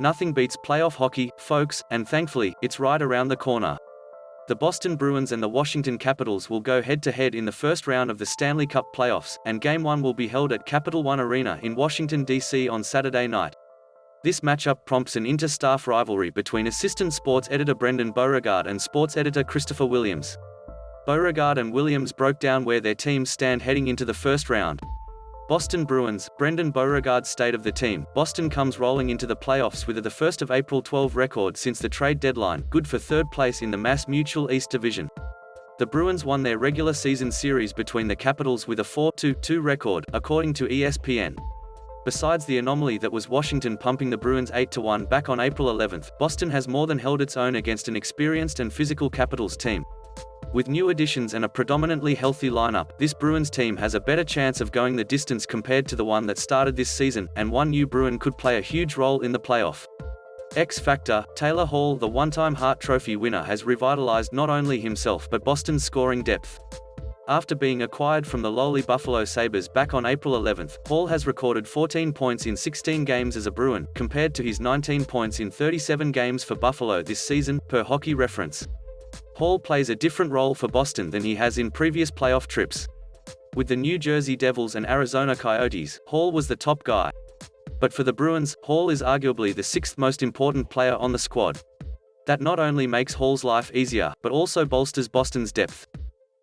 Nothing beats playoff hockey, folks, and thankfully, it's right around the corner. The Boston Bruins and the Washington Capitals will go head-to-head in the first round of the Stanley Cup Playoffs, and Game 1 will be held at Capital One Arena in Washington, D.C. on Saturday night. This matchup prompts an inter-staff rivalry between assistant sports editor Brendan Beauregard and sports editor Christopher Williams. Beauregard and Williams broke down where their teams stand heading into the first round. Boston Bruins, Brendan Beauregard's state of the team. Boston comes rolling into the playoffs with a 1 April 12 record since the trade deadline, good for third place in the MassMutual East Division. The Bruins won their regular season series between the Capitals with a 4-2 record, according to ESPN. Besides the anomaly that was Washington pumping the Bruins 8-1 back on April 11, Boston has more than held its own against an experienced and physical Capitals team. With new additions and a predominantly healthy lineup, this Bruins team has a better chance of going the distance compared to the one that started this season, and one new Bruin could play a huge role in the playoff. X Factor, Taylor Hall, the one-time Hart Trophy winner, has revitalized not only himself but Boston's scoring depth. After being acquired from the lowly Buffalo Sabres back on April 11, Hall has recorded 14 points in 16 games as a Bruin, compared to his 19 points in 37 games for Buffalo this season, per Hockey Reference. Hall plays a different role for Boston than he has in previous playoff trips. With the New Jersey Devils and Arizona Coyotes, Hall was the top guy. But for the Bruins, Hall is arguably the sixth most important player on the squad. That not only makes Hall's life easier, but also bolsters Boston's depth.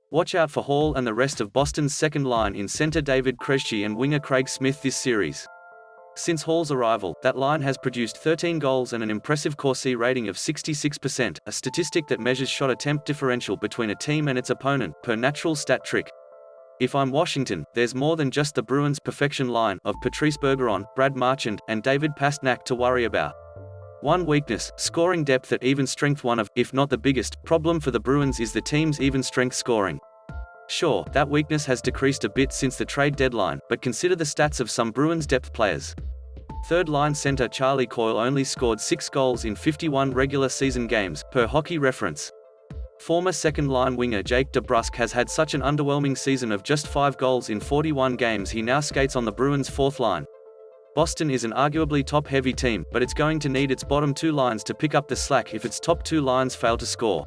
Watch out for Hall and the rest of Boston's second line in center David Krejci and winger Craig Smith this series. Since Hall's arrival, that line has produced 13 goals and an impressive Corsi rating of 66%, a statistic that measures shot attempt differential between a team and its opponent, per Natural Stat Trick. If I'm Washington, there's more than just the Bruins' perfection line of Patrice Bergeron, Brad Marchand, and David Pastrnak to worry about. One weakness, scoring depth at even strength. One of, if not the biggest, problem for the Bruins is the team's even strength scoring. Sure, that weakness has decreased a bit since the trade deadline, but consider the stats of some Bruins depth players. Third-line center Charlie Coyle only scored 6 goals in 51 regular season games, per Hockey Reference. Former second-line winger Jake DeBrusk has had such an underwhelming season of just 5 goals in 41 games he now skates on the Bruins' fourth line. Boston is an arguably top-heavy team, but it's going to need its bottom two lines to pick up the slack if its top two lines fail to score.